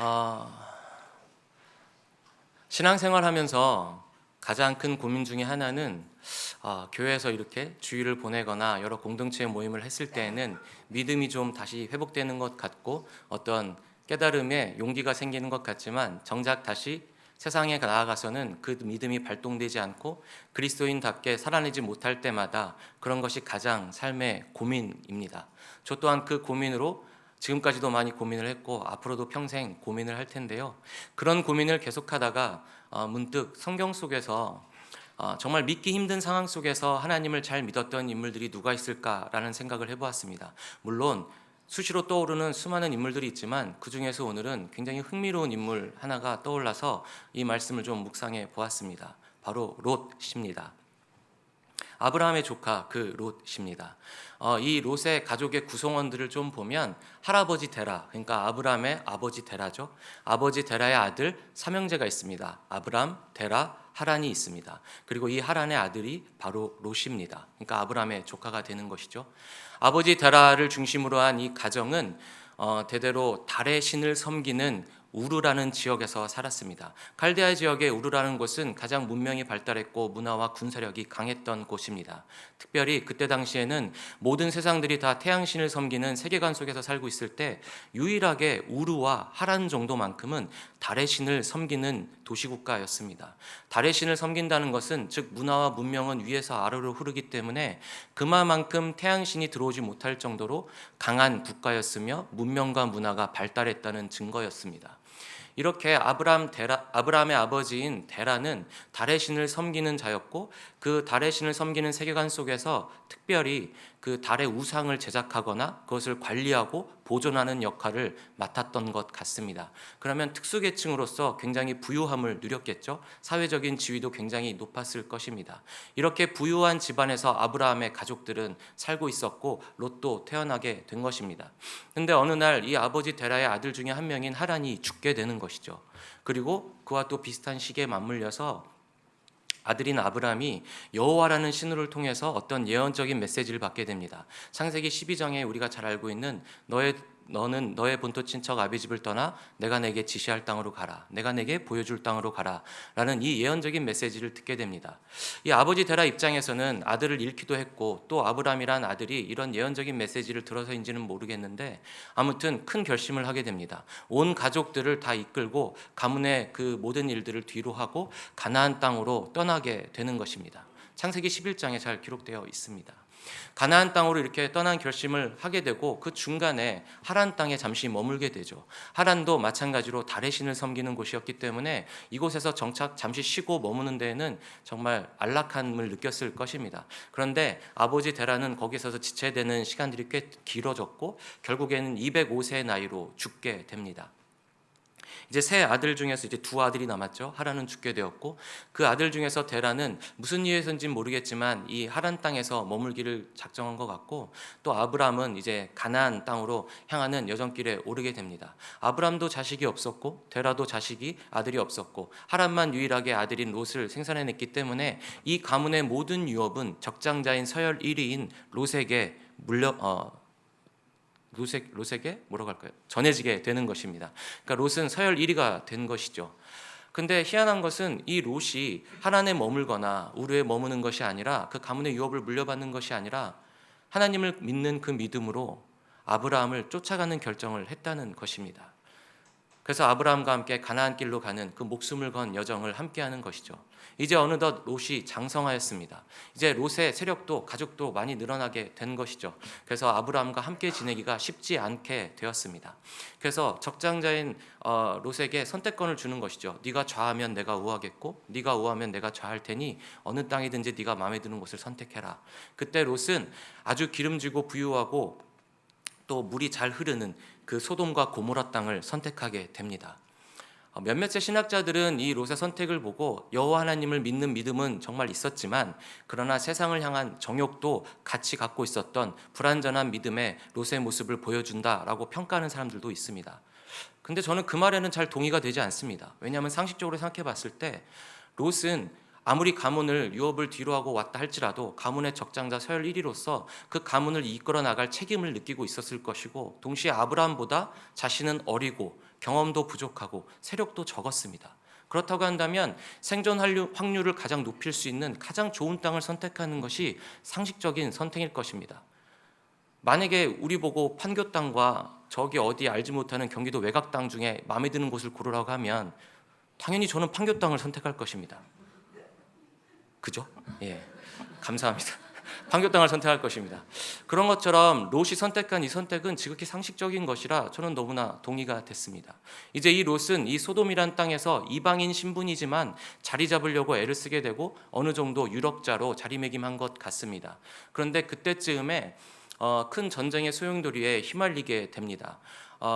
어, 신앙생활하면서 가장 큰 고민 중에 하나는 교회에서 이렇게 주일을 보내거나 여러 공동체 모임을 했을 때에는 믿음이 좀 다시 회복되는 것 같고 어떤 깨달음에 용기가 생기는 것 같지만 정작 다시 세상에 나아가서는 그 믿음이 발동되지 않고 그리스도인답게 살아내지 못할 때마다 그런 것이 가장 삶의 고민입니다. 저 또한 그 고민으로 지금까지도 많이 고민을 했고 앞으로도 평생 고민을 할 텐데요. 그런 고민을 계속하다가 문득 성경 속에서 정말 믿기 힘든 상황 속에서 하나님을 잘 믿었던 인물들이 누가 있을까라는 생각을 해보았습니다. 물론 수시로 떠오르는 수많은 인물들이 있지만 그 중에서 오늘은 굉장히 흥미로운 인물 하나가 떠올라서 이 말씀을 좀 묵상해 보았습니다. 바로 롯입니다. 아브라함의 조카 그 롯입니다. 이 롯의 가족의 구성원들을 좀 보면 할아버지 데라, 그러니까 아브라함의 아버지 데라죠. 아버지 데라의 아들 삼형제가 있습니다. 아브람, 데라, 하란이 있습니다. 그리고 이 하란의 아들이 바로 롯입니다. 그러니까 아브라함의 조카가 되는 것이죠. 아버지 데라를 중심으로 한 이 가정은 대대로 달의 신을 섬기는 우르라는 지역에서 살았습니다. 칼데아 지역의 우르라는 곳은 가장 문명이 발달했고 문화와 군사력이 강했던 곳입니다. 특별히 그때 당시에는 모든 세상들이 다 태양신을 섬기는 세계관 속에서 살고 있을 때 유일하게 우르와 하란 정도만큼은 달의 신을 섬기는 도시국가였습니다. 달의 신을 섬긴다는 것은 즉 문화와 문명은 위에서 아래로 흐르기 때문에 그만큼 태양신이 들어오지 못할 정도로 강한 국가였으며 문명과 문화가 발달했다는 증거였습니다. 이렇게 아브라함의 아버지인 데라는 달의 신을 섬기는 자였고 그 달의 신을 섬기는 세계관 속에서 특별히 그 달의 우상을 제작하거나 그것을 관리하고 보존하는 역할을 맡았던 것 같습니다. 그러면 특수계층으로서 굉장히 부유함을 누렸겠죠. 사회적인 지위도 굉장히 높았을 것입니다. 이렇게 부유한 집안에서 아브라함의 가족들은 살고 있었고 롯도 태어나게 된 것입니다. 그런데 어느 날 이 아버지 데라의 아들 중에 한 명인 하란이 죽게 되는 것이죠. 그리고 그와 또 비슷한 시기에 맞물려서 아들인 아브람이 여호와라는 신호를 통해서 어떤 예언적인 메시지를 받게 됩니다. 창세기 12장에 우리가 잘 알고 있는 너는 너의 본토 친척 아비집을 떠나 내가 내게 지시할 땅으로 가라. 내가 내게 보여줄 땅으로 가라. 라는 이 예언적인 메시지를 듣게 됩니다. 이 아버지 데라 입장에서는 아들을 잃기도 했고 또 아브람이란 아들이 이런 예언적인 메시지를 들어서인지는 모르겠는데 아무튼 큰 결심을 하게 됩니다. 온 가족들을 다 이끌고 가문의 그 모든 일들을 뒤로 하고 가나안 땅으로 떠나게 되는 것입니다. 창세기 11장에 잘 기록되어 있습니다. 가나안 땅으로 이렇게 떠난 결심을 하게 되고 그 중간에 하란 땅에 잠시 머물게 되죠. 하란도 마찬가지로 달의 신을 섬기는 곳이었기 때문에 이곳에서 잠시 쉬고 머무는 데에는 정말 안락함을 느꼈을 것입니다. 그런데 아버지 데라는 거기서 지체되는 시간들이 꽤 길어졌고 결국에는 205세의 나이로 죽게 됩니다. 이제 세 아들 중에서 이제 두 아들이 남았죠. 하란은 죽게 되었고 그 아들 중에서 데라는 무슨 이유에서인지는 모르겠지만 이 하란 땅에서 머물기를 작정한 것 같고 또 아브람은 이제 가나안 땅으로 향하는 여정길에 오르게 됩니다. 아브람도 자식이 없었고 데라도 아들이 없었고 하란만 유일하게 아들인 롯을 생산해냈기 때문에 이 가문의 모든 유업은 적장자인 서열 1위인 롯에게 롯에게 뭐라고 할까요? 전해지게 되는 것입니다. 그러니까 롯은 서열 1위가 된 것이죠. 근데 희한한 것은 이 롯이 하란에 머물거나 우르에 머무는 것이 아니라 그 가문의 유업을 물려받는 것이 아니라 하나님을 믿는 그 믿음으로 아브라함을 쫓아가는 결정을 했다는 것입니다. 그래서 아브라함과 함께 가나안 길로 가는 그 목숨을 건 여정을 함께하는 것이죠. 이제 어느덧 롯이 장성하였습니다. 이제 롯의 세력도 가족도 많이 늘어나게 된 것이죠. 그래서 아브라함과 함께 지내기가 쉽지 않게 되었습니다. 그래서 적장자인 롯에게 선택권을 주는 것이죠. 네가 좌하면 내가 우하겠고 네가 우하면 내가 좌할 테니 어느 땅이든지 네가 마음에 드는 곳을 선택해라. 그때 롯은 아주 기름지고 부유하고 또 물이 잘 흐르는 그 소돔과 고모라 땅을 선택하게 됩니다. 몇몇의 신학자들은 이 롯의 선택을 보고 여호와 하나님을 믿는 믿음은 정말 있었지만 그러나 세상을 향한 정욕도 같이 갖고 있었던 불완전한 믿음의 롯의 모습을 보여준다라고 평가하는 사람들도 있습니다. 근데 저는 그 말에는 잘 동의가 되지 않습니다. 왜냐하면 상식적으로 생각해 봤을 때 롯은 아무리 가문을 유업을 뒤로하고 왔다 할지라도 가문의 적장자 서열 1위로서 그 가문을 이끌어 나갈 책임을 느끼고 있었을 것이고, 동시에 아브라함보다 자신은 어리고 경험도 부족하고 세력도 적었습니다. 그렇다고 한다면 생존 확률을 가장 높일 수 있는 가장 좋은 땅을 선택하는 것이 상식적인 선택일 것입니다. 만약에 우리 보고 판교 땅과 저기 어디 알지 못하는 경기도 외곽 땅 중에 마음에 드는 곳을 고르라고 하면 당연히 저는 판교 땅을 선택할 것입니다. 그죠? 예, 감사합니다. 판교 땅을 선택할 것입니다. 그런 것처럼 롯이 선택한 이 선택은 지극히 상식적인 것이라 저는 너무나 동의가 됐습니다. 이제 이 롯은 이 소돔이란 땅에서 이방인 신분이지만 자리 잡으려고 애를 쓰게 되고 어느 정도 유력자로 자리매김한 것 같습니다. 그런데 그때쯤에 큰 전쟁의 소용돌이에 휘말리게 됩니다.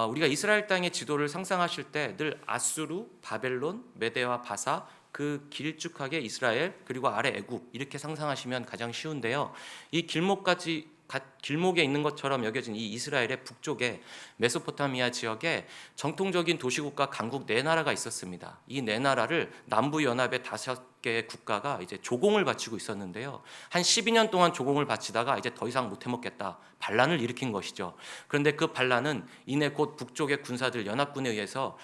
우리가 이스라엘 땅의 지도를 상상하실 때 늘 아수르, 바벨론, 메대와 바사, 그 길쭉하게 이스라엘, 그리고 아래 애굽 이렇게 상상하시면 가장 쉬운데요. 이 길목에 있는 것처럼 여겨진 이 이스라엘의 북쪽에 메소포타미아 지역에 정통적인 도시국가 강국 네 나라가 있었습니다. 이 네 나라를 남부 연합의 5개의 국가가 이제 조공을 바치고 있었는데요. 한 12년 동안 조공을 바치다가 이제 더 이상 못 해먹겠다, 반란을 일으킨 것이죠. 그런데 그 반란은 이내 곧 북쪽의 군사들 연합군에 의해서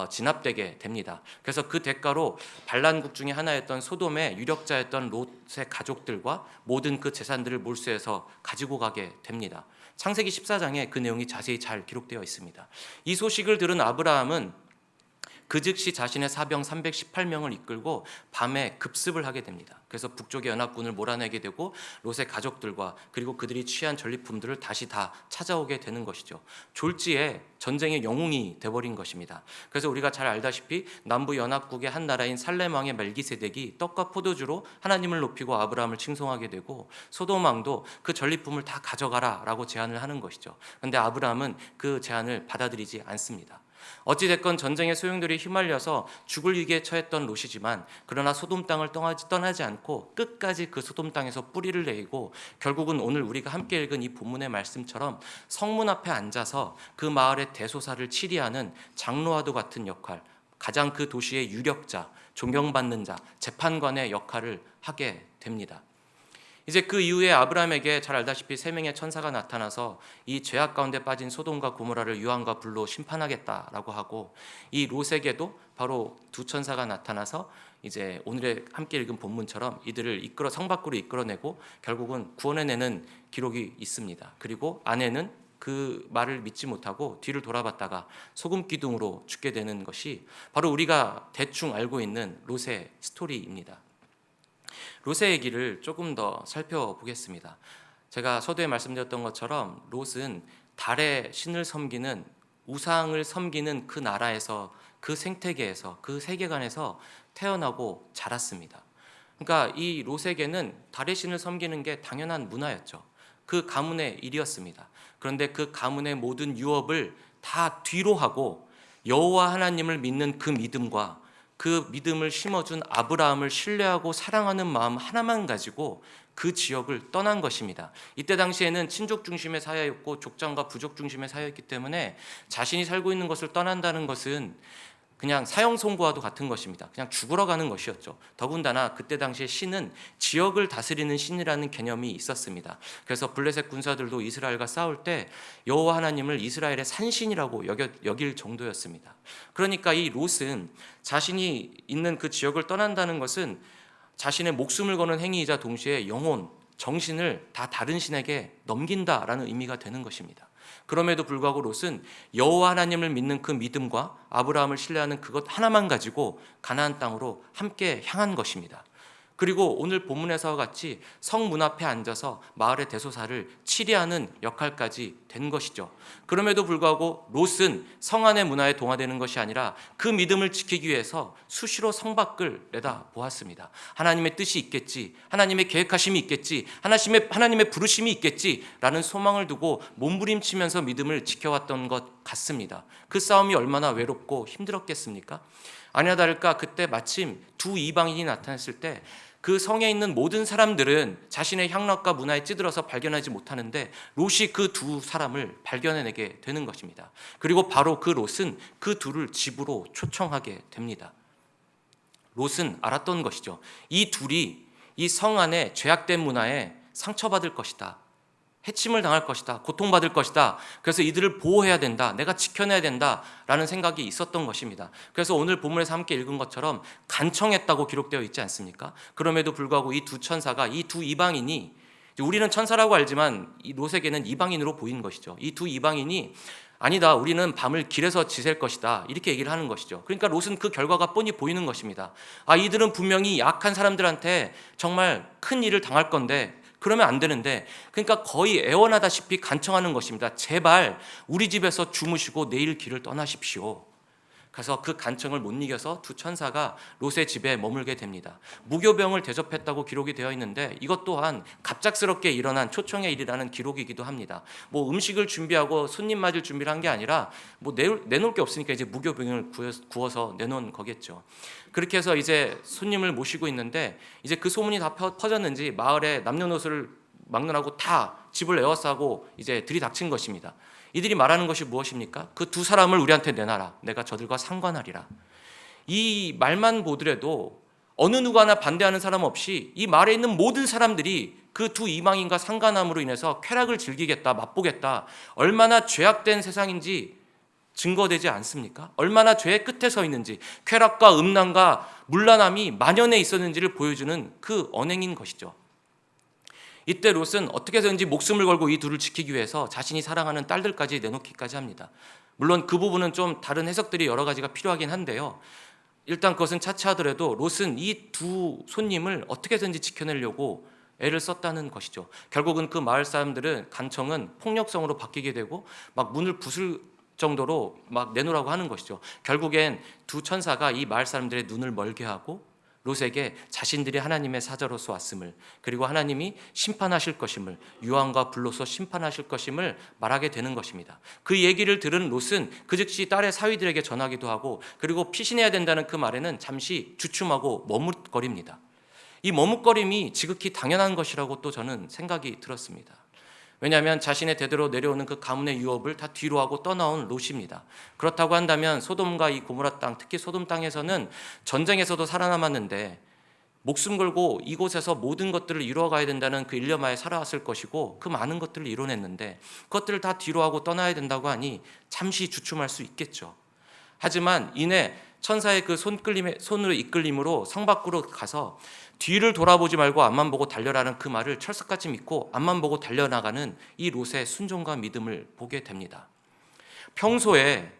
진압되게 됩니다. 그래서 그 대가로 반란국 중에 하나였던 소돔의 유력자였던 롯의 가족들과 모든 그 재산들을 몰수해서 가지고 가게 됩니다. 창세기 14장에 그 내용이 자세히 잘 기록되어 있습니다. 이 소식을 들은 아브라함은 그 즉시 자신의 사병 318명을 이끌고 밤에 급습을 하게 됩니다. 그래서 북쪽의 연합군을 몰아내게 되고 롯의 가족들과 그리고 그들이 취한 전리품들을 다시 다 찾아오게 되는 것이죠. 졸지에 전쟁의 영웅이 돼버린 것입니다. 그래서 우리가 잘 알다시피 남부 연합국의 한 나라인 살렘 왕의 멜기세덱이 떡과 포도주로 하나님을 높이고 아브라함을 칭송하게 되고, 소돔 왕도 그 전리품을 다 가져가라라고 제안을 하는 것이죠. 그런데 아브라함은 그 제안을 받아들이지 않습니다. 어찌됐건 전쟁의 소용돌이에 휘말려서 죽을 위기에 처했던 롯이지만, 그러나 소돔 땅을 떠나지 않고 끝까지 그 소돔 땅에서 뿌리를 내리고 결국은 오늘 우리가 함께 읽은 이 본문의 말씀처럼 성문 앞에 앉아서 그 마을의 대소사를 치리하는 장로와도 같은 역할, 가장 그 도시의 유력자, 존경받는 자, 재판관의 역할을 하게 됩니다. 이제 그 이후에 아브라함에게 잘 알다시피 3명의 천사가 나타나서 이 죄악 가운데 빠진 소돔과 고모라를 유황과 불로 심판하겠다라고 하고, 이 롯에게도 바로 2 천사가 나타나서 이제 오늘의 함께 읽은 본문처럼 이들을 성 밖으로 이끌어내고 결국은 구원해내는 기록이 있습니다. 그리고 아내는 그 말을 믿지 못하고 뒤를 돌아봤다가 소금 기둥으로 죽게 되는 것이 바로 우리가 대충 알고 있는 롯의 스토리입니다. 롯의 얘기를 조금 더 살펴보겠습니다. 제가 서두에 말씀드렸던 것처럼 롯은 달의 신을 섬기는, 우상을 섬기는 그 나라에서, 그 생태계에서, 그 세계관에서 태어나고 자랐습니다. 그러니까 이 롯에게는 달의 신을 섬기는 게 당연한 문화였죠. 그 가문의 일이었습니다. 그런데 그 가문의 모든 유업을 다 뒤로 하고 여호와 하나님을 믿는 그 믿음과 그 믿음을 심어준 아브라함을 신뢰하고 사랑하는 마음 하나만 가지고 그 지역을 떠난 것입니다. 이때 당시에는 친족 중심의 사회였고 족장과 부족 중심의 사회였기 때문에 자신이 살고 있는 것을 떠난다는 것은 그냥 사형선고와도 같은 것입니다. 그냥 죽으러 가는 것이었죠. 더군다나 그때 당시에 신은 지역을 다스리는 신이라는 개념이 있었습니다. 그래서 블레셋 군사들도 이스라엘과 싸울 때 여호와 하나님을 이스라엘의 산신이라고 여길 정도였습니다. 그러니까 이 롯은 자신이 있는 그 지역을 떠난다는 것은 자신의 목숨을 거는 행위이자 동시에 영혼, 정신을 다 다른 신에게 넘긴다라는 의미가 되는 것입니다. 그럼에도 불구하고 롯은 여호와 하나님을 믿는 그 믿음과 아브라함을 신뢰하는 그것 하나만 가지고 가나안 땅으로 함께 향한 것입니다. 그리고 오늘 본문에서와 같이 성문 앞에 앉아서 마을의 대소사를 치리하는 역할까지 된 것이죠. 그럼에도 불구하고 롯은 성 안의 문화에 동화되는 것이 아니라 그 믿음을 지키기 위해서 수시로 성 밖을 내다보았습니다. 하나님의 뜻이 있겠지, 하나님의 계획하심이 있겠지, 하나님의 부르심이 있겠지라는 소망을 두고 몸부림치면서 믿음을 지켜왔던 것 같습니다. 그 싸움이 얼마나 외롭고 힘들었겠습니까? 아니나 다를까 그때 마침 2 이방인이 나타났을 때 그 성에 있는 모든 사람들은 자신의 향락과 문화에 찌들어서 발견하지 못하는데 롯이 그 2 사람을 발견해내게 되는 것입니다. 그리고 바로 그 롯은 그 2를 집으로 초청하게 됩니다. 롯은 알았던 것이죠. 이 둘이 이 성 안에 죄악된 문화에 상처받을 것이다. 해침을 당할 것이다. 고통받을 것이다. 그래서 이들을 보호해야 된다. 내가 지켜내야 된다라는 생각이 있었던 것입니다. 그래서 오늘 본문에서 함께 읽은 것처럼 간청했다고 기록되어 있지 않습니까? 그럼에도 불구하고 이 두 천사가, 이 두 이방인이, 우리는 천사라고 알지만 이 롯에게는 이방인으로 보이는 것이죠. 이 두 이방인이 아니다, 우리는 밤을 길에서 지샐 것이다, 이렇게 얘기를 하는 것이죠. 그러니까 롯은 그 결과가 뻔히 보이는 것입니다. 이들은 분명히 약한 사람들한테 정말 큰 일을 당할 건데 그러면 안 되는데, 그러니까 거의 애원하다시피 간청하는 것입니다. 제발 우리 집에서 주무시고 내일 길을 떠나십시오. 그래서 그 간청을 못 이겨서 두 천사가 롯의 집에 머물게 됩니다. 무교병을 대접했다고 기록이 되어 있는데 이것 또한 갑작스럽게 일어난 초청의 일이라는 기록이기도 합니다. 음식을 준비하고 손님 맞을 준비를 한 게 아니라 내놓을 게 없으니까 이제 무교병을 구워서 내놓은 거겠죠. 그렇게 해서 이제 손님을 모시고 있는데 이제 그 소문이 다 퍼졌는지 마을에 남녀노소를 막론하고 다 집을 에워싸고 이제 들이닥친 것입니다. 이들이 말하는 것이 무엇입니까? 그 두 사람을 우리한테 내놔라. 내가 저들과 상관하리라. 이 말만 보더라도 어느 누구 하나 반대하는 사람 없이 이 말에 있는 모든 사람들이 그 두 이방인과 상관함으로 인해서 쾌락을 즐기겠다, 맛보겠다, 얼마나 죄악된 세상인지 증거되지 않습니까? 얼마나 죄의 끝에 서 있는지, 쾌락과 음란과 문란함이 만연해 있었는지를 보여주는 그 언행인 것이죠. 이때 롯은 어떻게 해서든지 목숨을 걸고 이 둘을 지키기 위해서 자신이 사랑하는 딸들까지 내놓기까지 합니다. 물론 그 부분은 좀 다른 해석들이 여러 가지가 필요하긴 한데요. 일단 그것은 차치하더라도 롯은 이 두 손님을 어떻게 해서든지 지켜내려고 애를 썼다는 것이죠. 결국은 그 마을 사람들은 간청은 폭력성으로 바뀌게 되고 막 문을 부술 정도로 막 내놓으라고 하는 것이죠. 결국엔 두 천사가 이 마을 사람들의 눈을 멀게 하고 롯에게 자신들이 하나님의 사자로서 왔음을, 그리고 하나님이 심판하실 것임을, 유황과 불로서 심판하실 것임을 말하게 되는 것입니다. 그 얘기를 들은 롯은 그 즉시 딸의 사위들에게 전하기도 하고, 그리고 피신해야 된다는 그 말에는 잠시 주춤하고 머뭇거립니다. 이 머뭇거림이 지극히 당연한 것이라고 또 저는 생각이 들었습니다. 왜냐하면 자신의 대대로 내려오는 그 가문의 유업을 다 뒤로 하고 떠나온 롯입니다. 그렇다고 한다면 소돔과 이 고모라 땅, 특히 소돔 땅에서는 전쟁에서도 살아남았는데 목숨 걸고 이곳에서 모든 것들을 이루어가야 된다는 그 일념하에 살아왔을 것이고, 그 많은 것들을 이뤄냈는데 그것들을 다 뒤로 하고 떠나야 된다고 하니 잠시 주춤할 수 있겠죠. 하지만 이내 천사의 그 손으로 이끌림으로 성 밖으로 가서 뒤를 돌아보지 말고 앞만 보고 달려라는 그 말을 철석같이 믿고 앞만 보고 달려나가는 이 롯의 순종과 믿음을 보게 됩니다. 평소에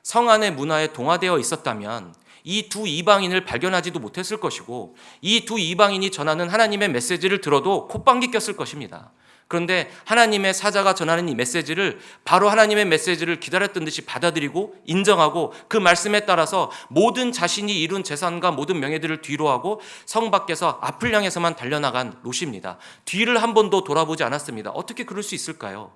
성 안의 문화에 동화되어 있었다면 이 두 이방인을 발견하지도 못했을 것이고, 이 두 이방인이 전하는 하나님의 메시지를 들어도 콧방귀 꼈을 것입니다. 그런데 하나님의 사자가 전하는 이 메시지를 바로 하나님의 메시지를 기다렸던 듯이 받아들이고 인정하고 그 말씀에 따라서 모든 자신이 이룬 재산과 모든 명예들을 뒤로하고 성 밖에서 앞을 향해서만 달려나간 롯입니다. 뒤를 한 번도 돌아보지 않았습니다. 어떻게 그럴 수 있을까요?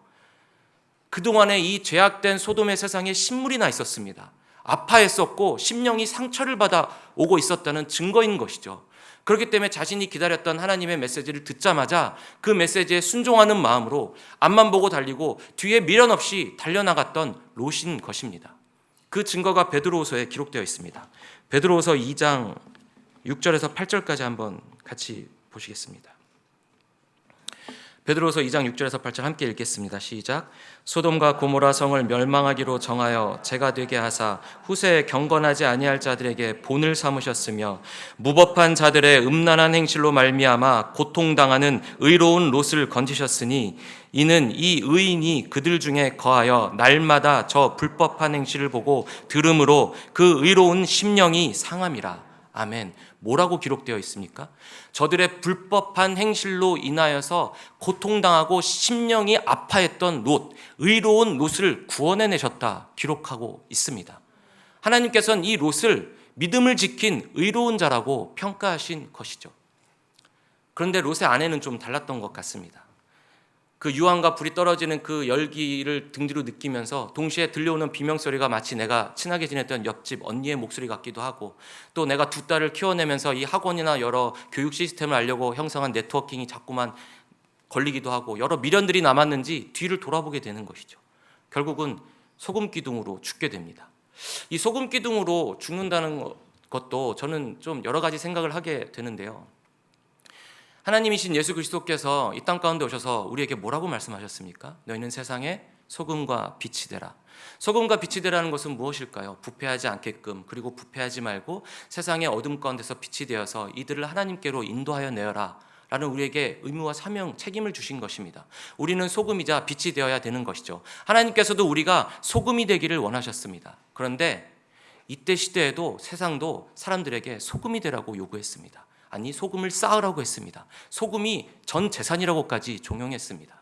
그동안에 이 죄악된 소돔의 세상에 신물이 나 있었습니다. 아파했었고 심령이 상처를 받아 오고 있었다는 증거인 것이죠. 그렇기 때문에 자신이 기다렸던 하나님의 메시지를 듣자마자 그 메시지에 순종하는 마음으로 앞만 보고 달리고 뒤에 미련 없이 달려나갔던 롯인 것입니다. 그 증거가 베드로후서에 기록되어 있습니다. 베드로후서 2장 6절에서 8절까지 한번 같이 보시겠습니다. 베드로후서 2장 6절에서 8절 함께 읽겠습니다. 시작. 소돔과 고모라 성을 멸망하기로 정하여 제가 되게 하사 후세에 경건하지 아니할 자들에게 본을 삼으셨으며, 무법한 자들의 음란한 행실로 말미암아 고통당하는 의로운 롯을 건지셨으니, 이는 이 의인이 그들 중에 거하여 날마다 저 불법한 행실을 보고 들음으로 그 의로운 심령이 상함이라. 아멘. 뭐라고 기록되어 있습니까? 저들의 불법한 행실로 인하여서 고통당하고 심령이 아파했던 롯, 의로운 롯을 구원해내셨다 기록하고 있습니다. 하나님께서는 이 롯을 믿음을 지킨 의로운 자라고 평가하신 것이죠. 그런데 롯의 아내는 좀 달랐던 것 같습니다. 그 유황과 불이 떨어지는 그 열기를 등 뒤로 느끼면서 동시에 들려오는 비명소리가 마치 내가 친하게 지냈던 옆집 언니의 목소리 같기도 하고, 또 내가 두 딸을 키워내면서 이 학원이나 여러 교육 시스템을 알려고 형성한 네트워킹이 자꾸만 걸리기도 하고, 여러 미련들이 남았는지 뒤를 돌아보게 되는 것이죠. 결국은 소금 기둥으로 죽게 됩니다. 이 소금 기둥으로 죽는다는 것도 저는 좀 여러 가지 생각을 하게 되는데요. 하나님이신 예수 그리스도께서 이 땅 가운데 오셔서 우리에게 뭐라고 말씀하셨습니까? 너희는 세상의 소금과 빛이 되라. 소금과 빛이 되라는 것은 무엇일까요? 부패하지 않게끔, 그리고 부패하지 말고 세상의 어둠 가운데서 빛이 되어서 이들을 하나님께로 인도하여 내어라 라는 우리에게 의무와 사명, 책임을 주신 것입니다. 우리는 소금이자 빛이 되어야 되는 것이죠. 하나님께서도 우리가 소금이 되기를 원하셨습니다. 그런데 이때 시대에도 세상도 사람들에게 소금이 되라고 요구했습니다. 아니, 소금을 쌓으라고 했습니다. 소금이 전 재산이라고까지 종용했습니다.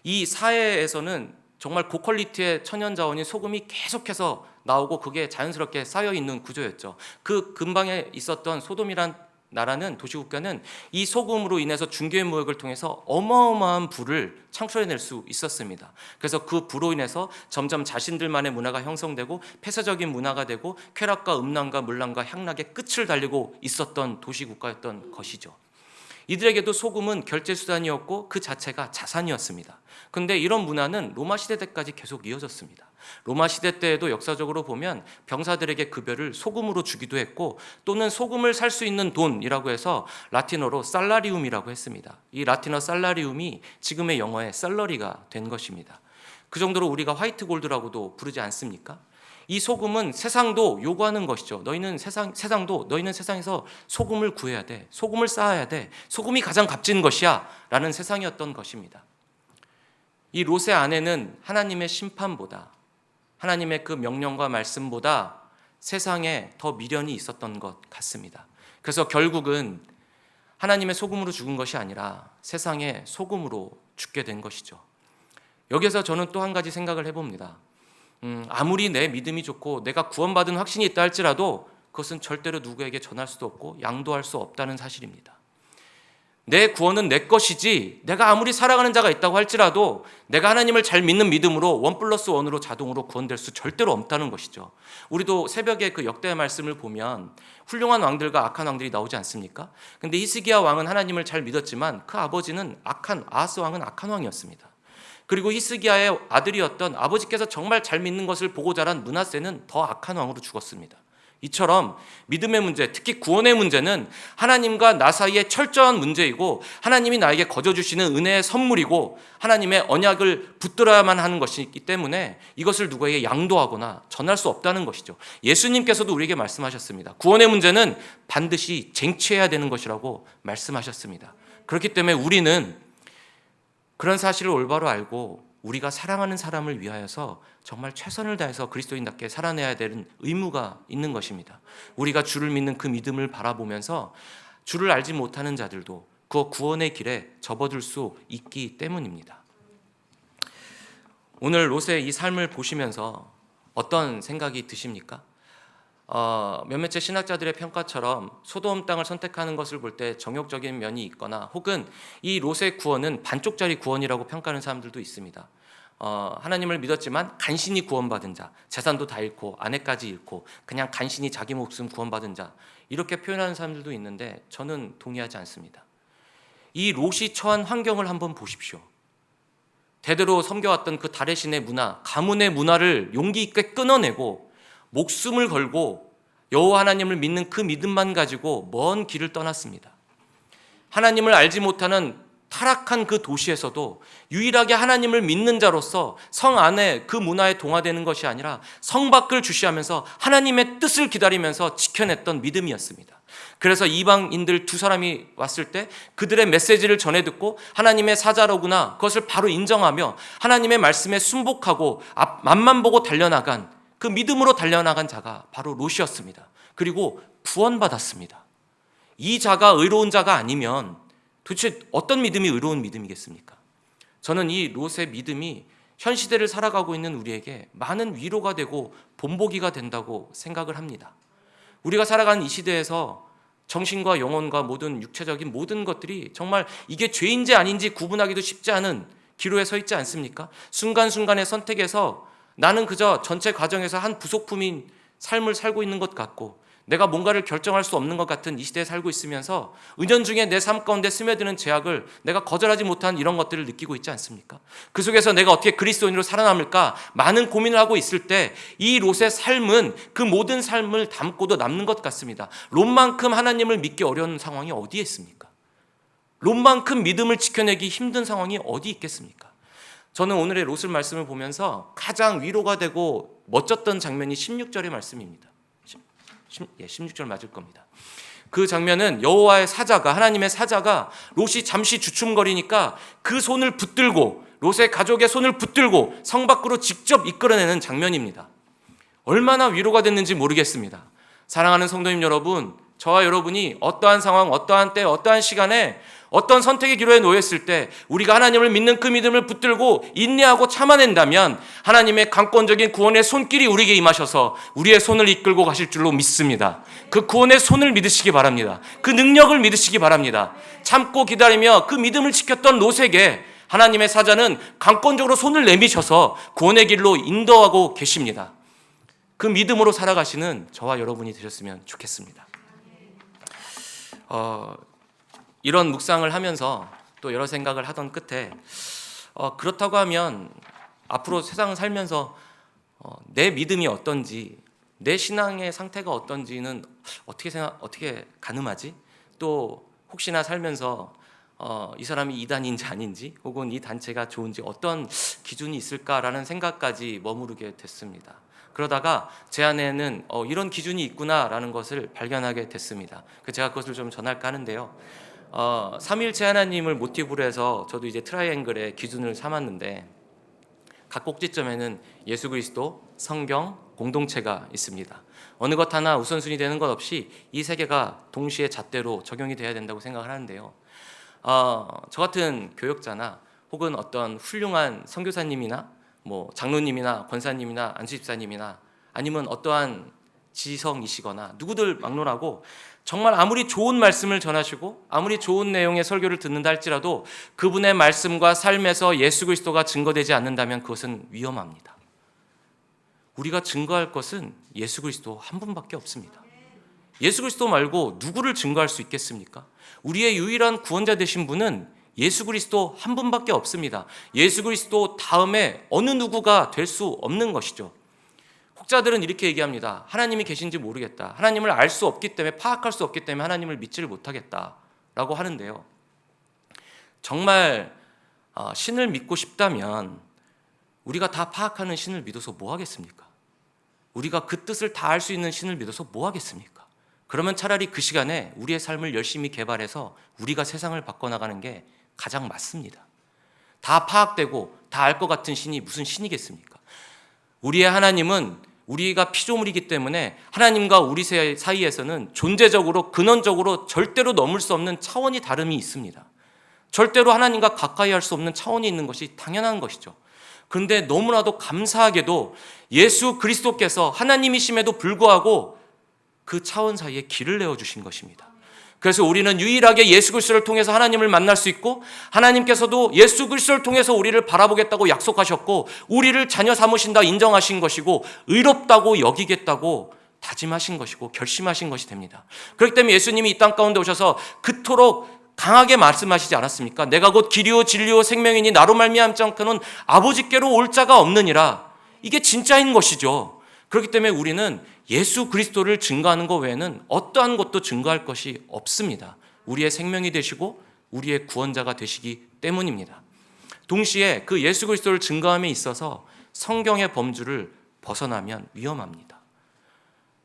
이 사회에서는 정말 고퀄리티의 천연 자원인 소금이 계속해서 나오고 그게 자연스럽게 쌓여 있는 구조였죠. 그 근방에 있었던 소돔이란 나라는, 도시국가는 이 소금으로 인해서 중개의 무역을 통해서 어마어마한 부를 창출해낼 수 있었습니다. 그래서 그 부로 인해서 점점 자신들만의 문화가 형성되고 폐쇄적인 문화가 되고 쾌락과 음란과 물란과 향락의 끝을 달리고 있었던 도시국가였던 것이죠. 이들에게도 소금은 결제수단이었고 그 자체가 자산이었습니다. 그런데 이런 문화는 로마 시대 때까지 계속 이어졌습니다. 로마 시대 때에도 역사적으로 보면 병사들에게 급여를 소금으로 주기도 했고, 또는 소금을 살 수 있는 돈이라고 해서 라틴어로 살라리움이라고 했습니다. 이 라틴어 살라리움이 지금의 영어의 셀러리가 된 것입니다. 그 정도로 우리가 화이트 골드라고도 부르지 않습니까? 이 소금은 세상도 요구하는 것이죠. 너희는 세상에서 소금을 구해야 돼. 소금을 쌓아야 돼. 소금이 가장 값진 것이야 라는 세상이었던 것입니다. 이 롯의 아내는 하나님의 심판보다, 하나님의 그 명령과 말씀보다 세상에 더 미련이 있었던 것 같습니다. 그래서 결국은 하나님의 소금으로 죽은 것이 아니라 세상의 소금으로 죽게 된 것이죠. 여기서 저는 또 한 가지 생각을 해봅니다. 아무리 내 믿음이 좋고 내가 구원받은 확신이 있다 할지라도 그것은 절대로 누구에게 전할 수도 없고 양도할 수 없다는 사실입니다. 내 구원은 내 것이지, 내가 아무리 사랑하는 자가 있다고 할지라도 내가 하나님을 잘 믿는 믿음으로 1+1으로 자동으로 구원될 수 절대로 없다는 것이죠. 우리도 새벽에 그 역대의 말씀을 보면 훌륭한 왕들과 악한 왕들이 나오지 않습니까? 근데 히스기야 왕은 하나님을 잘 믿었지만 그 아버지는 아하스 왕은 악한 왕이었습니다. 그리고 히스기야의 아들이었던 아버지께서 정말 잘 믿는 것을 보고 자란 므낫세는 더 악한 왕으로 죽었습니다. 이처럼 믿음의 문제, 특히 구원의 문제는 하나님과 나 사이의 철저한 문제이고, 하나님이 나에게 거저주시는 은혜의 선물이고 하나님의 언약을 붙들어야만 하는 것이기 때문에 이것을 누구에게 양도하거나 전할 수 없다는 것이죠. 예수님께서도 우리에게 말씀하셨습니다. 구원의 문제는 반드시 쟁취해야 되는 것이라고 말씀하셨습니다. 그렇기 때문에 우리는 그런 사실을 올바로 알고 우리가 사랑하는 사람을 위하여서 정말 최선을 다해서 그리스도인답게 살아내야 되는 의무가 있는 것입니다. 우리가 주를 믿는 그 믿음을 바라보면서 주를 알지 못하는 자들도 그 구원의 길에 접어들 수 있기 때문입니다. 오늘 롯의 이 삶을 보시면서 어떤 생각이 드십니까? 몇몇의 신학자들의 평가처럼 소돔 땅을 선택하는 것을 볼 때 정욕적인 면이 있거나, 혹은 이 롯의 구원은 반쪽짜리 구원이라고 평가하는 사람들도 있습니다. 하나님을 믿었지만 간신히 구원받은 자, 재산도 다 잃고 아내까지 잃고 그냥 간신히 자기 목숨 구원받은 자, 이렇게 표현하는 사람들도 있는데 저는 동의하지 않습니다. 이 롯이 처한 환경을 한번 보십시오. 대대로 섬겨왔던 그 달의 신의 문화, 가문의 문화를 용기 있게 끊어내고 목숨을 걸고 여호와 하나님을 믿는 그 믿음만 가지고 먼 길을 떠났습니다. 하나님을 알지 못하는 타락한 그 도시에서도 유일하게 하나님을 믿는 자로서 성 안에 그 문화에 동화되는 것이 아니라 성 밖을 주시하면서 하나님의 뜻을 기다리면서 지켜냈던 믿음이었습니다. 그래서 이방인들 두 사람이 왔을 때 그들의 메시지를 전해 듣고 하나님의 사자로구나, 그것을 바로 인정하며 하나님의 말씀에 순복하고 앞만 보고 달려나간, 그 믿음으로 달려나간 자가 바로 롯이었습니다. 그리고 구원받았습니다. 이 자가 의로운 자가 아니면 도대체 어떤 믿음이 의로운 믿음이겠습니까? 저는 이 롯의 믿음이 현 시대를 살아가고 있는 우리에게 많은 위로가 되고 본보기가 된다고 생각을 합니다. 우리가 살아가는 이 시대에서 정신과 영혼과 모든 육체적인 모든 것들이 정말 이게 죄인지 아닌지 구분하기도 쉽지 않은 기로에 서 있지 않습니까? 순간순간의 선택에서 나는 그저 전체 과정에서 한 부속품인 삶을 살고 있는 것 같고, 내가 뭔가를 결정할 수 없는 것 같은 이 시대에 살고 있으면서 은연중에 내 삶 가운데 스며드는 제약을 내가 거절하지 못한 이런 것들을 느끼고 있지 않습니까? 그 속에서 내가 어떻게 그리스도인으로 살아남을까 많은 고민을 하고 있을 때 이 롯의 삶은 그 모든 삶을 담고도 남는 것 같습니다. 롯만큼 하나님을 믿기 어려운 상황이 어디에 있습니까? 롯만큼 믿음을 지켜내기 힘든 상황이 어디 있겠습니까? 저는 오늘의 롯을 말씀을 보면서 가장 위로가 되고 멋졌던 장면이 16절의 말씀입니다. 16절 맞을 겁니다. 그 장면은 여호와의 사자가, 하나님의 사자가 롯이 잠시 주춤거리니까 그 손을 붙들고, 롯의 가족의 손을 붙들고 성 밖으로 직접 이끌어내는 장면입니다. 얼마나 위로가 됐는지 모르겠습니다. 사랑하는 성도님 여러분, 저와 여러분이 어떠한 상황, 어떠한 때, 어떠한 시간에 어떤 선택의 기로에 놓였을 때 우리가 하나님을 믿는 그 믿음을 붙들고 인내하고 참아낸다면 하나님의 강권적인 구원의 손길이 우리에게 임하셔서 우리의 손을 이끌고 가실 줄로 믿습니다. 그 구원의 손을 믿으시기 바랍니다. 그 능력을 믿으시기 바랍니다. 참고 기다리며 그 믿음을 지켰던 롯에게 하나님의 사자는 강권적으로 손을 내미셔서 구원의 길로 인도하고 계십니다. 그 믿음으로 살아가시는 저와 여러분이 되셨으면 좋겠습니다. 이런 묵상을 하면서 또 여러 생각을 하던 끝에 그렇다고 하면 앞으로 세상을 살면서 내 믿음이 어떤지, 내 신앙의 상태가 어떤지는 어떻게 가늠하지? 또 혹시나 살면서 이 사람이 이단인지 아닌지, 혹은 이 단체가 좋은지 어떤 기준이 있을까라는 생각까지 머무르게 됐습니다. 그러다가 제 안에는 이런 기준이 있구나라는 것을 발견하게 됐습니다. 제가 그것을 좀 전할까 하는데요. 삼위일체 하나님을 모티브로 해서 저도 이제 트라이앵글의 기준을 삼았는데, 각 꼭지점에는 예수 그리스도, 성경, 공동체가 있습니다. 어느 것 하나 우선순위 되는 것 없이 이 세 개가 동시에 잣대로 적용이 돼야 된다고 생각을 하는데요. 저 같은 교역자나 혹은 어떤 훌륭한 선교사님이나 장로님이나 권사님이나 안수집사님이나 아니면 어떠한 지성이시거나 누구들 막론하고 정말 아무리 좋은 말씀을 전하시고 아무리 좋은 내용의 설교를 듣는다 할지라도 그분의 말씀과 삶에서 예수 그리스도가 증거되지 않는다면 그것은 위험합니다. 우리가 증거할 것은 예수 그리스도 한 분밖에 없습니다. 예수 그리스도 말고 누구를 증거할 수 있겠습니까? 우리의 유일한 구원자 되신 분은 예수 그리스도 한 분밖에 없습니다. 예수 그리스도 다음에 어느 누구가 될 수 없는 것이죠. 혹자들은 이렇게 얘기합니다. 하나님이 계신지 모르겠다. 하나님을 알 수 없기 때문에, 파악할 수 없기 때문에 하나님을 믿지를 못하겠다라고 하는데요. 정말 신을 믿고 싶다면 우리가 다 파악하는 신을 믿어서 뭐 하겠습니까? 우리가 그 뜻을 다 알 수 있는 신을 믿어서 뭐 하겠습니까? 그러면 차라리 그 시간에 우리의 삶을 열심히 개발해서 우리가 세상을 바꿔나가는 게 가장 맞습니다. 다 파악되고 다 알 것 같은 신이 무슨 신이겠습니까? 우리의 하나님은 우리가 피조물이기 때문에 하나님과 우리 사이에서는 존재적으로, 근원적으로 절대로 넘을 수 없는 차원이 다름이 있습니다. 절대로 하나님과 가까이 할 수 없는 차원이 있는 것이 당연한 것이죠. 그런데 너무나도 감사하게도 예수 그리스도께서 하나님이심에도 불구하고 그 차원 사이에 길을 내어주신 것입니다. 그래서 우리는 유일하게 예수 그리스도를 통해서 하나님을 만날 수 있고, 하나님께서도 예수 그리스도를 통해서 우리를 바라보겠다고 약속하셨고, 우리를 자녀 삼으신다 인정하신 것이고, 의롭다고 여기겠다고 다짐하신 것이고 결심하신 것이 됩니다. 그렇기 때문에 예수님이 이 땅 가운데 오셔서 그토록 강하게 말씀하시지 않았습니까? 내가 곧 길이요 진리요 생명이니 나로 말미암지 않고는 아버지께로 올 자가 없느니라. 이게 진짜인 것이죠. 그렇기 때문에 우리는 예수 그리스도를 증거하는 것 외에는 어떠한 것도 증거할 것이 없습니다. 우리의 생명이 되시고 우리의 구원자가 되시기 때문입니다. 동시에 그 예수 그리스도를 증거함에 있어서 성경의 범주를 벗어나면 위험합니다.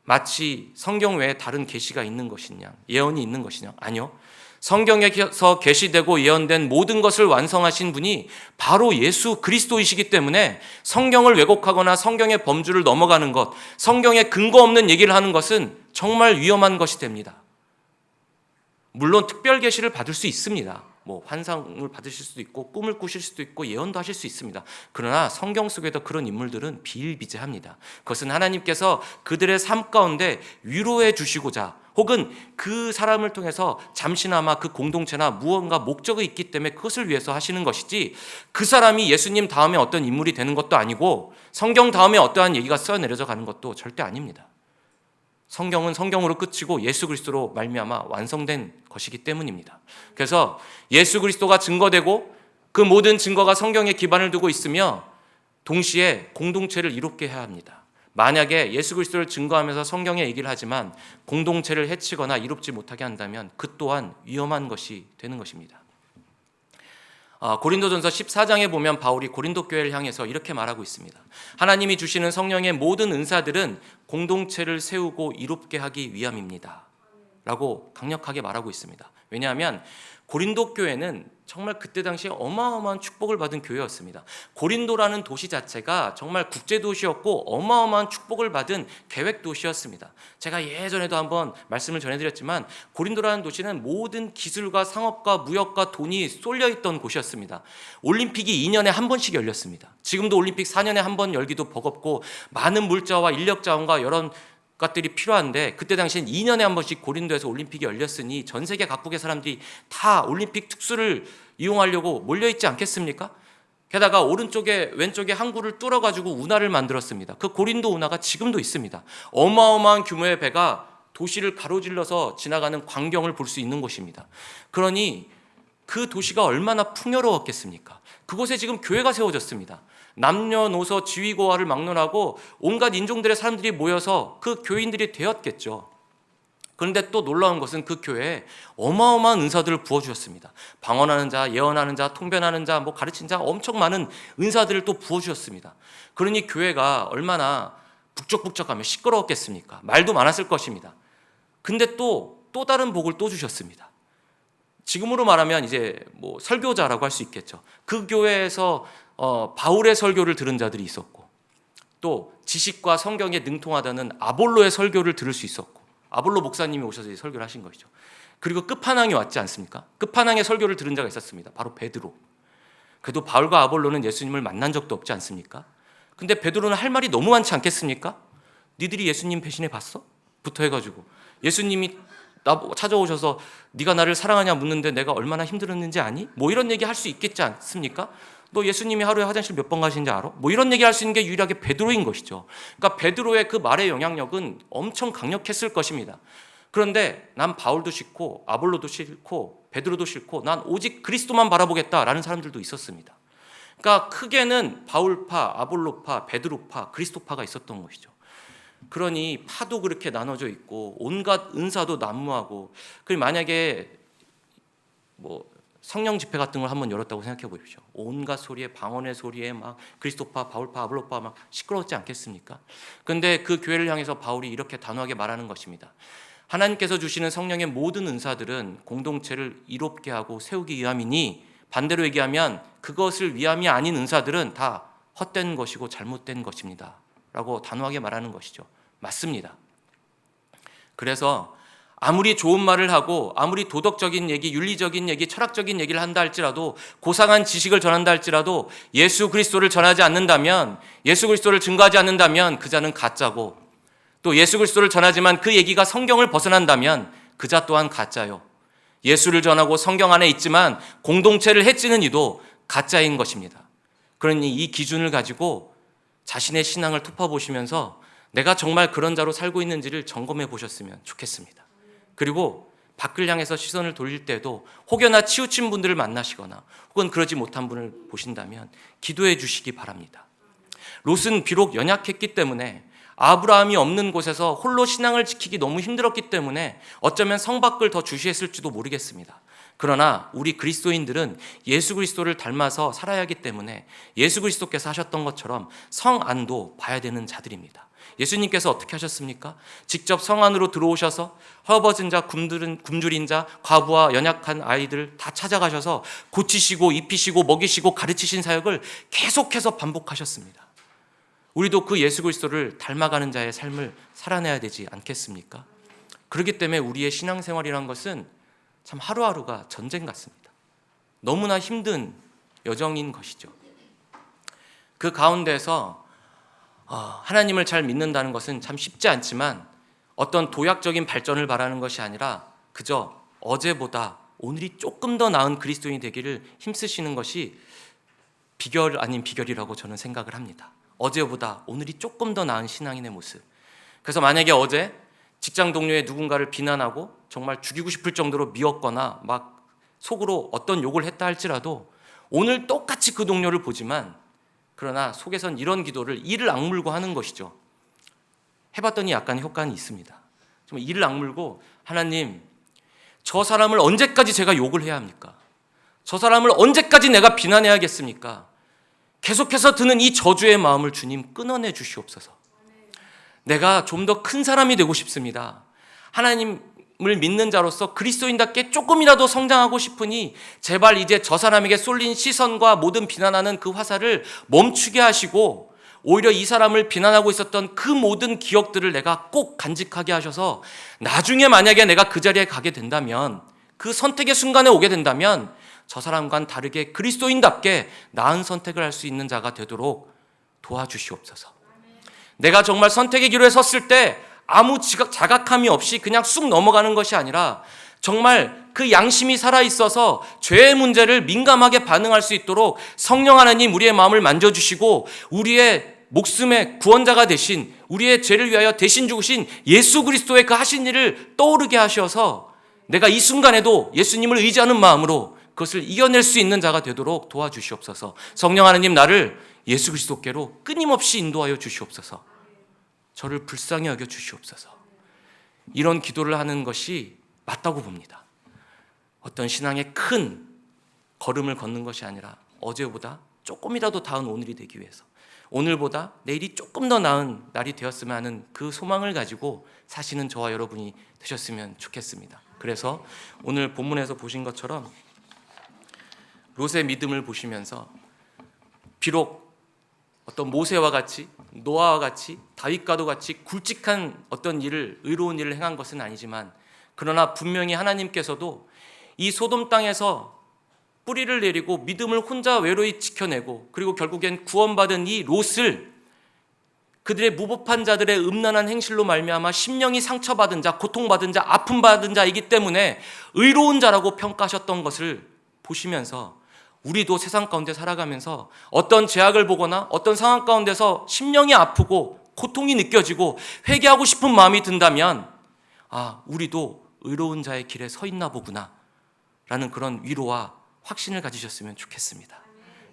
마치 성경 외에 다른 계시가 있는 것이냐, 예언이 있는 것이냐? 아니요. 성경에서 계시되고 예언된 모든 것을 완성하신 분이 바로 예수 그리스도이시기 때문에 성경을 왜곡하거나 성경의 범주를 넘어가는 것, 성경에 근거 없는 얘기를 하는 것은 정말 위험한 것이 됩니다. 물론 특별 계시를 받을 수 있습니다. 환상을 받으실 수도 있고 꿈을 꾸실 수도 있고 예언도 하실 수 있습니다. 그러나 성경 속에도 그런 인물들은 비일비재합니다. 그것은 하나님께서 그들의 삶 가운데 위로해 주시고자, 혹은 그 사람을 통해서 잠시나마 그 공동체나 무언가 목적이 있기 때문에 그것을 위해서 하시는 것이지, 그 사람이 예수님 다음에 어떤 인물이 되는 것도 아니고 성경 다음에 어떠한 얘기가 써내려져 가는 것도 절대 아닙니다. 성경은 성경으로 끝이고 예수 그리스도로 말미암아 완성된 것이기 때문입니다. 그래서 예수 그리스도가 증거되고 그 모든 증거가 성경에 기반을 두고 있으며 동시에 공동체를 이롭게 해야 합니다. 만약에 예수 그리스도를 증거하면서 성경의 얘기를 하지만 공동체를 해치거나 이롭지 못하게 한다면 그 또한 위험한 것이 되는 것입니다. 고린도전서 14장에 보면 바울이 고린도 교회를 향해서 이렇게 말하고 있습니다. 하나님이 주시는 성령의 모든 은사들은 공동체를 세우고 이롭게 하기 위함입니다 라고 강력하게 말하고 있습니다. 왜냐하면 고린도 교회는 정말 그때 당시에 어마어마한 축복을 받은 교회였습니다. 고린도라는 도시 자체가 정말 국제도시였고 어마어마한 축복을 받은 계획도시였습니다. 제가 예전에도 한번 말씀을 전해드렸지만 고린도라는 도시는 모든 기술과 상업과 무역과 돈이 쏠려있던 곳이었습니다. 올림픽이 2년에 한 번씩 열렸습니다. 지금도 올림픽 4년에 한 번 열기도 버겁고 많은 물자와 인력 자원과 여러 것들이 필요한데 그때 당시엔 2년에 한 번씩 고린도에서 올림픽이 열렸으니 전 세계 각국의 사람들이 다 올림픽 특수를 이용하려고 몰려있지 않겠습니까? 게다가 오른쪽에 왼쪽에 항구를 뚫어가지고 운하를 만들었습니다. 그 고린도 운하가 지금도 있습니다. 어마어마한 규모의 배가 도시를 가로질러서 지나가는 광경을 볼 수 있는 곳입니다. 그러니 그 도시가 얼마나 풍요로웠겠습니까? 그곳에 지금 교회가 세워졌습니다. 남녀노소 지위고하를 막론하고 온갖 인종들의 사람들이 모여서 그 교인들이 되었겠죠. 그런데 또 놀라운 것은 그 교회에 어마어마한 은사들을 부어주셨습니다. 방언하는 자, 예언하는 자, 통변하는 자, 가르친 자 엄청 많은 은사들을 또 부어주셨습니다. 그러니 교회가 얼마나 북적북적하며 시끄러웠겠습니까? 말도 많았을 것입니다. 근데 또 다른 복을 또 주셨습니다. 지금으로 말하면 이제 설교자라고 할 수 있겠죠. 그 교회에서 바울의 설교를 들은 자들이 있었고 또 지식과 성경에 능통하다는 아볼로의 설교를 들을 수 있었고 아볼로 목사님이 오셔서 설교를 하신 것이죠. 그리고 끝판왕이 왔지 않습니까? 끝판왕의 설교를 들은 자가 있었습니다. 바로 베드로. 그래도 바울과 아볼로는 예수님을 만난 적도 없지 않습니까? 근데 베드로는 할 말이 너무 많지 않겠습니까? 니들이 예수님 배신해 봤어? 부터 해가지고 예수님이 나 찾아오셔서 네가 나를 사랑하냐 묻는데 내가 얼마나 힘들었는지 아니? 이런 얘기 할 수 있겠지 않습니까? 너 예수님이 하루에 화장실 몇 번 가시는지 알아? 이런 얘기 할 수 있는 게 유일하게 베드로인 것이죠. 그러니까 베드로의 그 말의 영향력은 엄청 강력했을 것입니다. 그런데 난 바울도 싫고 아볼로도 싫고 베드로도 싫고 난 오직 그리스도만 바라보겠다라는 사람들도 있었습니다. 그러니까 크게는 바울파, 아볼로파, 베드로파, 그리스도파가 있었던 것이죠. 그러니 파도 그렇게 나눠져 있고 온갖 은사도 난무하고 그리고 만약에 성령 집회 같은 걸 한번 열었다고 생각해 보십시오. 온갖 소리에 방언의 소리에 막 그리스도파, 바울파, 아볼로파 막 시끄러웠지 않겠습니까? 그런데 그 교회를 향해서 바울이 이렇게 단호하게 말하는 것입니다. 하나님께서 주시는 성령의 모든 은사들은 공동체를 이롭게 하고 세우기 위함이니 반대로 얘기하면 그것을 위함이 아닌 은사들은 다 헛된 것이고 잘못된 것입니다 라고 단호하게 말하는 것이죠. 맞습니다. 그래서 아무리 좋은 말을 하고 아무리 도덕적인 얘기, 윤리적인 얘기, 철학적인 얘기를 한다 할지라도 고상한 지식을 전한다 할지라도 예수 그리스도를 전하지 않는다면 예수 그리스도를 증거하지 않는다면 그 자는 가짜고 또 예수 그리스도를 전하지만 그 얘기가 성경을 벗어난다면 그 자 또한 가짜요. 예수를 전하고 성경 안에 있지만 공동체를 해치는 이도 가짜인 것입니다. 그러니 이 기준을 가지고 자신의 신앙을 톱어보시면서 내가 정말 그런 자로 살고 있는지를 점검해 보셨으면 좋겠습니다. 그리고 밖을 향해서 시선을 돌릴 때도 혹여나 치우친 분들을 만나시거나 혹은 그러지 못한 분을 보신다면 기도해 주시기 바랍니다. 롯은 비록 연약했기 때문에 아브라함이 없는 곳에서 홀로 신앙을 지키기 너무 힘들었기 때문에 어쩌면 성 밖을 더 주시했을지도 모르겠습니다. 그러나 우리 그리스도인들은 예수 그리스도를 닮아서 살아야 하기 때문에 예수 그리스도께서 하셨던 것처럼 성 안도 봐야 되는 자들입니다. 예수님께서 어떻게 하셨습니까? 직접 성 안으로 들어오셔서 헐벗은 자, 굶주린 자, 과부와 연약한 아이들 다 찾아가셔서 고치시고 입히시고 먹이시고 가르치신 사역을 계속해서 반복하셨습니다. 우리도 그 예수 그리스도를 닮아가는 자의 삶을 살아내야 되지 않겠습니까? 그렇기 때문에 우리의 신앙생활이란 것은 참 하루하루가 전쟁 같습니다. 너무나 힘든 여정인 것이죠. 그 가운데서 하나님을 잘 믿는다는 것은 참 쉽지 않지만 어떤 도약적인 발전을 바라는 것이 아니라 그저 어제보다 오늘이 조금 더 나은 그리스도인이 되기를 힘쓰시는 것이 비결 아닌 비결이라고 저는 생각을 합니다. 어제보다 오늘이 조금 더 나은 신앙인의 모습. 그래서 만약에 어제 직장 동료의 누군가를 비난하고 정말 죽이고 싶을 정도로 미웠거나 막 속으로 어떤 욕을 했다 할지라도 오늘 똑같이 그 동료를 보지만 그러나 속에선 이런 기도를 이를 악물고 하는 것이죠. 해봤더니 약간 효과는 있습니다. 정말 이를 악물고 하나님, 저 사람을 언제까지 제가 욕을 해야 합니까? 저 사람을 언제까지 내가 비난해야겠습니까? 계속해서 드는 이 저주의 마음을 주님 끊어내 주시옵소서. 내가 좀 더 큰 사람이 되고 싶습니다. 하나님을 믿는 자로서 그리스도인답게 조금이라도 성장하고 싶으니 제발 이제 저 사람에게 쏠린 시선과 모든 비난하는 그 화살을 멈추게 하시고 오히려 이 사람을 비난하고 있었던 그 모든 기억들을 내가 꼭 간직하게 하셔서 나중에 만약에 내가 그 자리에 가게 된다면, 그 선택의 순간에 오게 된다면 저 사람과는 다르게 그리스도인답게 나은 선택을 할 수 있는 자가 되도록 도와주시옵소서. 내가 정말 선택의 기로에 섰을 때 아무 자각함이 없이 그냥 쑥 넘어가는 것이 아니라 정말 그 양심이 살아있어서 죄의 문제를 민감하게 반응할 수 있도록 성령 하나님 우리의 마음을 만져주시고 우리의 목숨의 구원자가 되신, 우리의 죄를 위하여 대신 죽으신 예수 그리스도의 그 하신 일을 떠오르게 하셔서 내가 이 순간에도 예수님을 의지하는 마음으로 그것을 이겨낼 수 있는 자가 되도록 도와주시옵소서. 성령 하나님, 나를 예수 그리스도께로 끊임없이 인도하여 주시옵소서. 저를 불쌍히 여겨 주시옵소서. 이런 기도를 하는 것이 맞다고 봅니다. 어떤 신앙의 큰 걸음을 걷는 것이 아니라 어제보다 조금이라도 나은 오늘이 되기 위해서, 오늘보다 내일이 조금 더 나은 날이 되었으면 하는 그 소망을 가지고 사시는 저와 여러분이 되셨으면 좋겠습니다. 그래서 오늘 본문에서 보신 것처럼 롯의 믿음을 보시면서 비록 어떤 모세와 같이, 노아와 같이, 다윗과도 같이 굵직한 어떤 일을, 의로운 일을 행한 것은 아니지만 그러나 분명히 하나님께서도 이 소돔 땅에서 뿌리를 내리고 믿음을 혼자 외로이 지켜내고 그리고 결국엔 구원받은 이 롯을 그들의 무법한 자들의 음란한 행실로 말미암아 심령이 상처받은 자, 고통받은 자, 아픔받은 자이기 때문에 의로운 자라고 평가하셨던 것을 보시면서 우리도 세상 가운데 살아가면서 어떤 제약을 보거나 어떤 상황 가운데서 심령이 아프고 고통이 느껴지고 회개하고 싶은 마음이 든다면 우리도 의로운 자의 길에 서 있나 보구나 라는 그런 위로와 확신을 가지셨으면 좋겠습니다.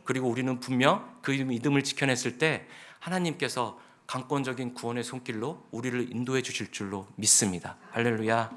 그리고 우리는 분명 그 믿음을 지켜냈을 때 하나님께서 강권적인 구원의 손길로 우리를 인도해 주실 줄로 믿습니다. 할렐루야.